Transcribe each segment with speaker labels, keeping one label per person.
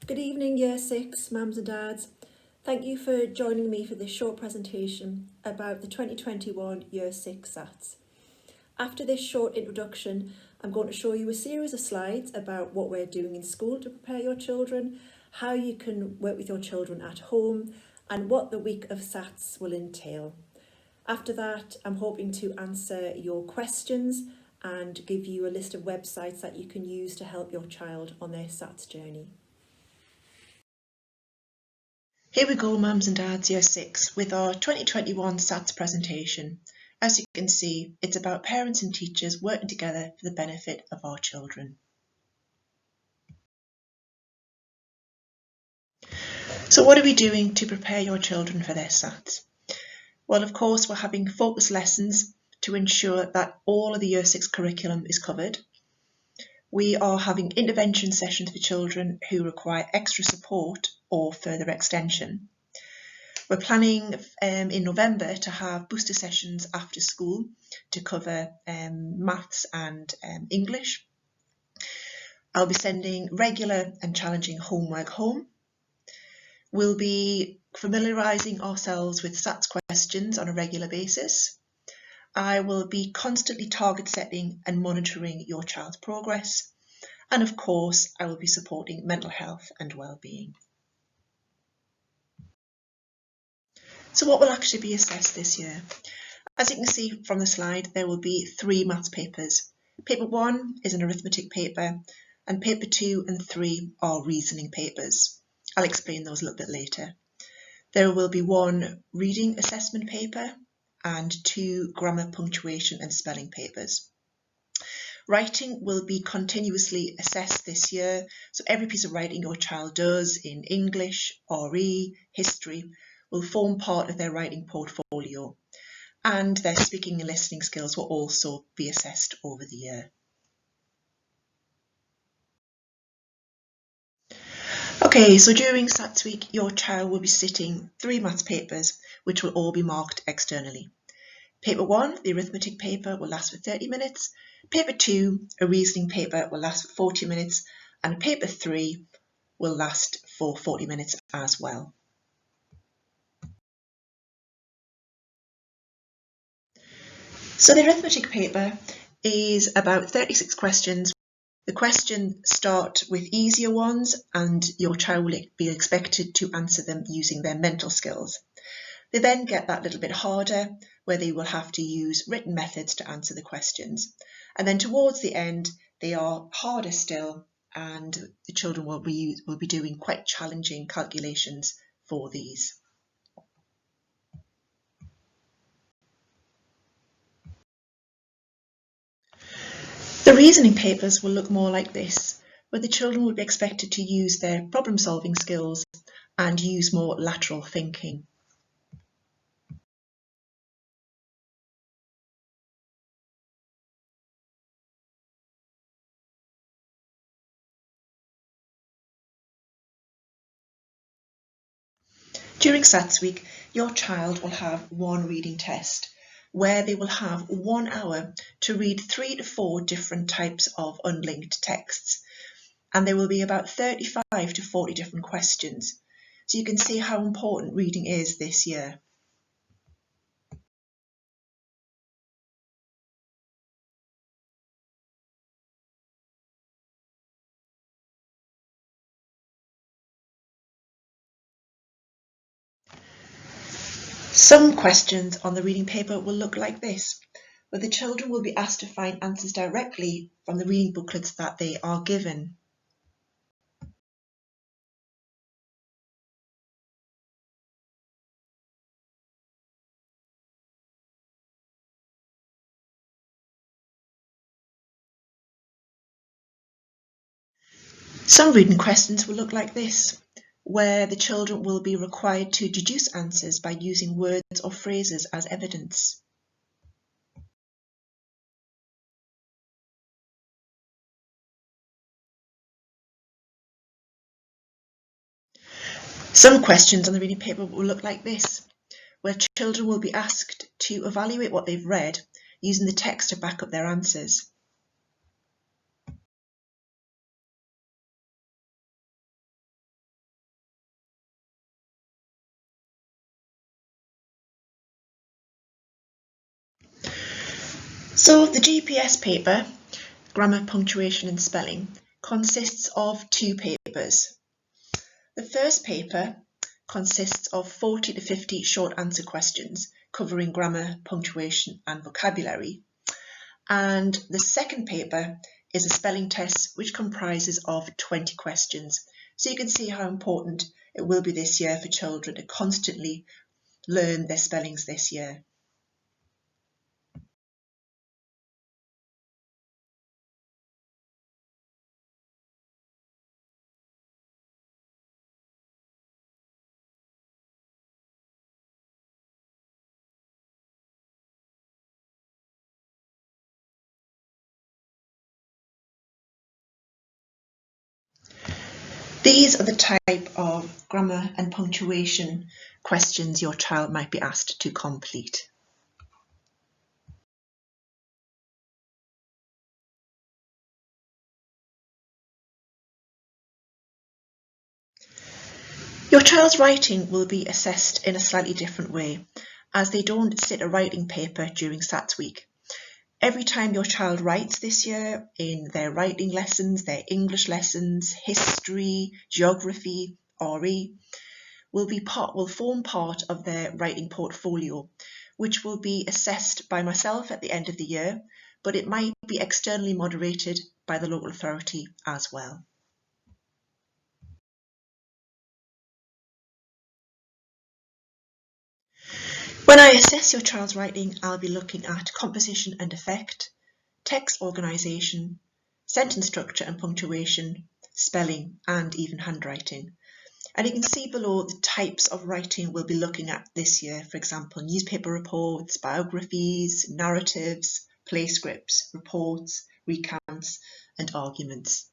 Speaker 1: Good evening, Year 6, mums and dads. Thank you for joining me for this short presentation about the 2021 Year 6 SATs. After this short introduction, I'm going to show you a series of slides about what we're doing in school to prepare your children, how you can work with your children at home, and what the week of SATs will entail. After that, I'm hoping to answer your questions and give you a list of websites that you can use to help your child on their SATs journey.
Speaker 2: Here we go, mums and dads, Year 6, with our 2021 SATs presentation. As you can see, it's about parents and teachers working together for the benefit of our children. So what are we doing to prepare your children for their SATs? Well, of course, we're having focus lessons to ensure that all of the Year 6 curriculum is covered. We are having intervention sessions for children who require extra support or further extension. We're planning in November to have booster sessions after school to cover maths and English. I'll be sending regular and challenging homework home. We'll be familiarising ourselves with SATs questions on a regular basis. I will be constantly target setting and monitoring your child's progress. And of course, I will be supporting mental health and well-being. So what will actually be assessed this year? As you can see from the slide, there will be 3 maths papers. Paper 1 is an arithmetic paper, and paper 2 and 3 are reasoning papers. I'll explain those a little bit later. There will be 1 reading assessment paper and 2 grammar, punctuation and spelling papers. Writing will be continuously assessed this year, so every piece of writing your child does in English, RE, history will form part of their writing portfolio, and their speaking and listening skills will also be assessed over the year. Okay, so during SATs week, your child will be sitting 3 maths papers, which will all be marked externally. Paper 1, the arithmetic paper, will last for 30 minutes. Paper 2, a reasoning paper, will last for 40 minutes. And paper 3 will last for 40 minutes as well. So the arithmetic paper is about 36 questions. The questions start with easier ones, and your child will be expected to answer them using their mental skills. They then get that little bit harder, where they will have to use written methods to answer the questions. And then towards the end, they are harder still, and the children will be doing quite challenging calculations for these. The reasoning papers will look more like this, where the children will be expected to use their problem-solving skills and use more lateral thinking. During SATs week, your child will have 1 reading test, where they will have 1 hour to read 3 to 4 different types of unlinked texts. And there will be about 35 to 40 different questions. So you can see how important reading is this year. Some questions on the reading paper will look like this, where the children will be asked to find answers directly from the reading booklets that they are given. Some reading questions will look like this, where the children will be required to deduce answers by using words or phrases as evidence. Some questions on the reading paper will look like this, where children will be asked to evaluate what they've read using the text to back up their answers. So the GPS paper, Grammar, Punctuation and Spelling, consists of two papers. The first paper consists of 40 to 50 short answer questions covering grammar, punctuation and vocabulary. And the second paper is a spelling test which comprises of 20 questions. So you can see how important it will be this year for children to constantly learn their spellings this year. These are the type of grammar and punctuation questions your child might be asked to complete. Your child's writing will be assessed in a slightly different way, as they don't sit a writing paper during SATs week. Every time your child writes this year in their writing lessons, their English lessons, history, geography, RE, will form part of their writing portfolio, which will be assessed by myself at the end of the year, but it might be externally moderated by the local authority as well. When I assess your child's writing, I'll be looking at composition and effect, text organisation, sentence structure and punctuation, spelling and even handwriting. And you can see below the types of writing we'll be looking at this year, for example, newspaper reports, biographies, narratives, play scripts, reports, recounts and arguments.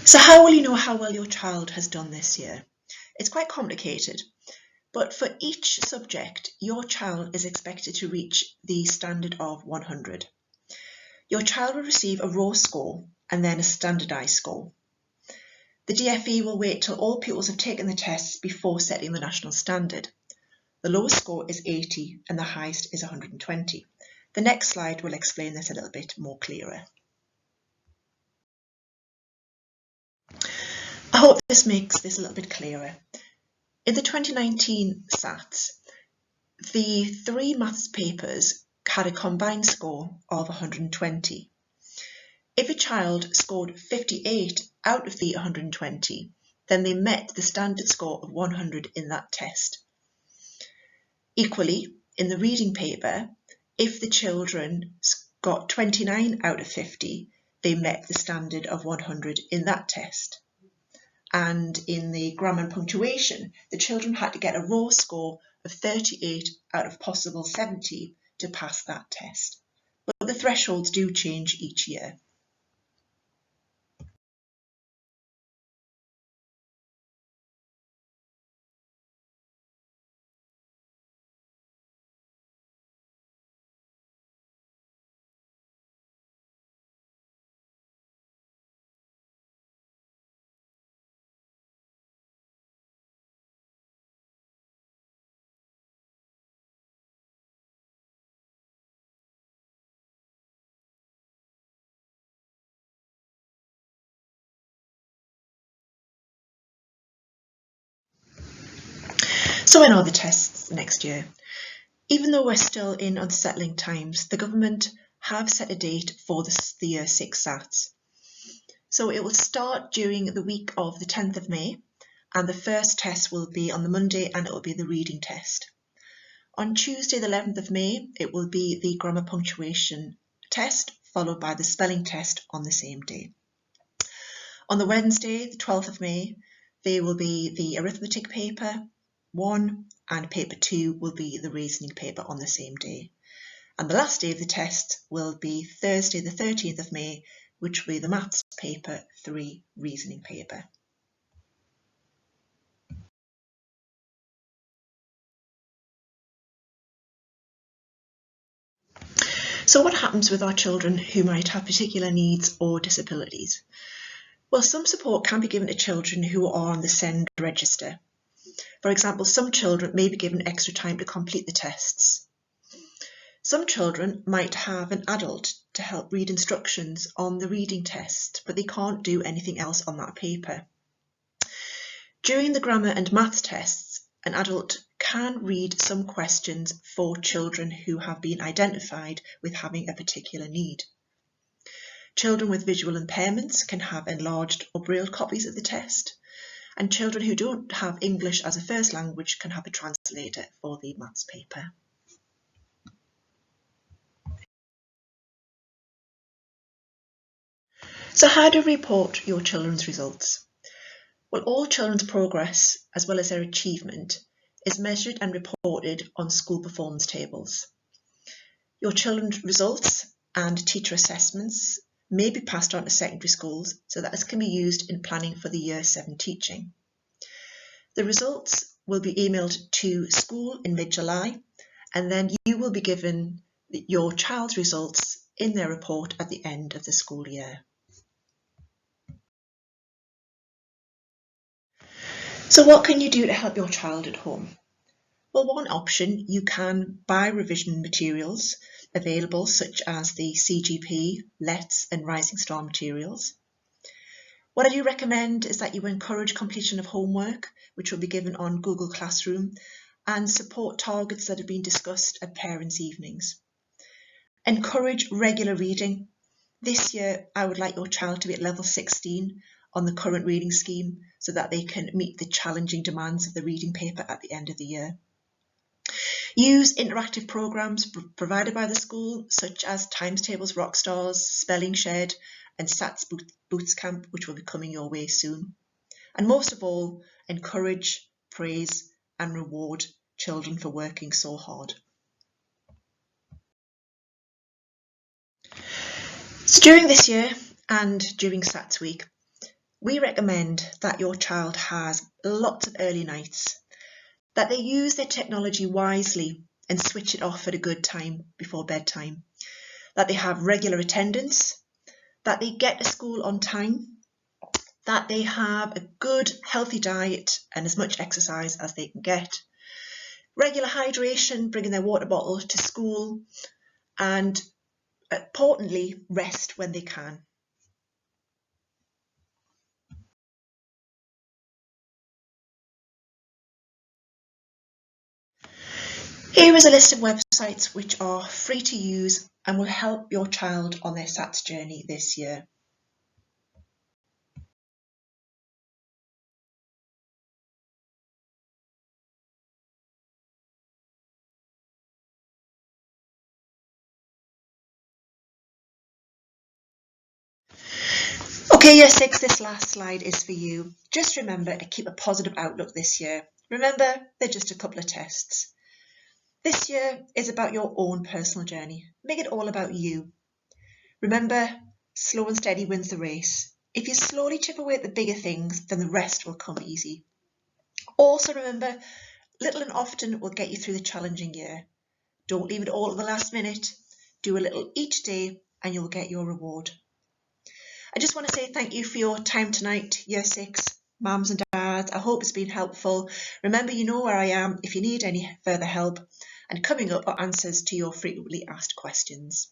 Speaker 2: So how will you know how well your child has done this year? It's quite complicated, but for each subject, your child is expected to reach the standard of 100. Your child will receive a raw score and then a standardised score. The DFE will wait till all pupils have taken the tests before setting the national standard. The lowest score is 80 and the highest is 120. The next slide will explain this a little bit more clearer. I hope this makes this a little bit clearer. In the 2019 SATs, the three maths papers had a combined score of 120. If a child scored 58 out of the 120, then they met the standard score of 100 in that test. Equally, in the reading paper, if the children got 29 out of 50, they met the standard of 100 in that test. And in the grammar and punctuation, the children had to get a raw score of 38 out of possible 70 to pass that test. But the thresholds do change each year. So when are the tests next year? Even though we're still in unsettling times, the government have set a date for the Year 6 SATs. So it will start during the week of the 10th of May, and the first test will be on the Monday and it will be the reading test. On Tuesday the 11th of May, it will be the grammar punctuation test, followed by the spelling test on the same day. On the Wednesday, the 12th of May, there will be the Arithmetic Paper 1 and Paper 2 will be the reasoning paper on the same day. And the last day of the test will be Thursday the 13th of May, which will be the Maths Paper 3 reasoning paper. So what happens with our children who might have particular needs or disabilities? Well, some support can be given to children who are on the SEND register. For example, some children may be given extra time to complete the tests. Some children might have an adult to help read instructions on the reading test, but they can't do anything else on that paper. During the grammar and maths tests, an adult can read some questions for children who have been identified with having a particular need. Children with visual impairments can have enlarged or braille copies of the test, and children who don't have English as a first language can have a translator for the maths paper. So how do you report your children's results? Well, all children's progress, as well as their achievement, is measured and reported on school performance tables. Your children's results and teacher assessments may be passed on to secondary schools so that this can be used in planning for the Year 7 teaching. The results will be emailed to school in mid-July, and then you will be given your child's results in their report at the end of the school year. So what can you do to help your child at home? Well, one option, you can buy revision materials available such as the CGP, LETS and Rising Star materials. What I do recommend is that you encourage completion of homework, which will be given on Google Classroom, and support targets that have been discussed at parents' evenings. Encourage regular reading. This year, I would like your child to be at level 16 on the current reading scheme so that they can meet the challenging demands of the reading paper at the end of the year. Use interactive programs provided by the school, such as Times Tables Rockstars, Spelling Shed, and SATS Boots Camp, which will be coming your way soon. And most of all, encourage, praise, and reward children for working so hard. So during this year and during SATS week, we recommend that your child has lots of early nights, that they use their technology wisely and switch it off at a good time before bedtime, that they have regular attendance, that they get to school on time, that they have a good healthy diet and as much exercise as they can get, regular hydration, bringing their water bottle to school, and importantly, rest when they can. Here is a list of websites which are free to use and will help your child on their SATS journey this year. Okay, Year 6, this last slide is for you. Just remember to keep a positive outlook this year. Remember, they're just a couple of tests. This year is about your own personal journey. Make it all about you. Remember, slow and steady wins the race. If you slowly chip away at the bigger things, then the rest will come easy. Also remember, little and often will get you through the challenging year. Don't leave it all at the last minute. Do a little each day and you'll get your reward. I just want to say thank you for your time tonight, Year 6, mums and dads. I hope it's been helpful. Remember, you know where I am if you need any further help. And coming up are answers to your frequently asked questions.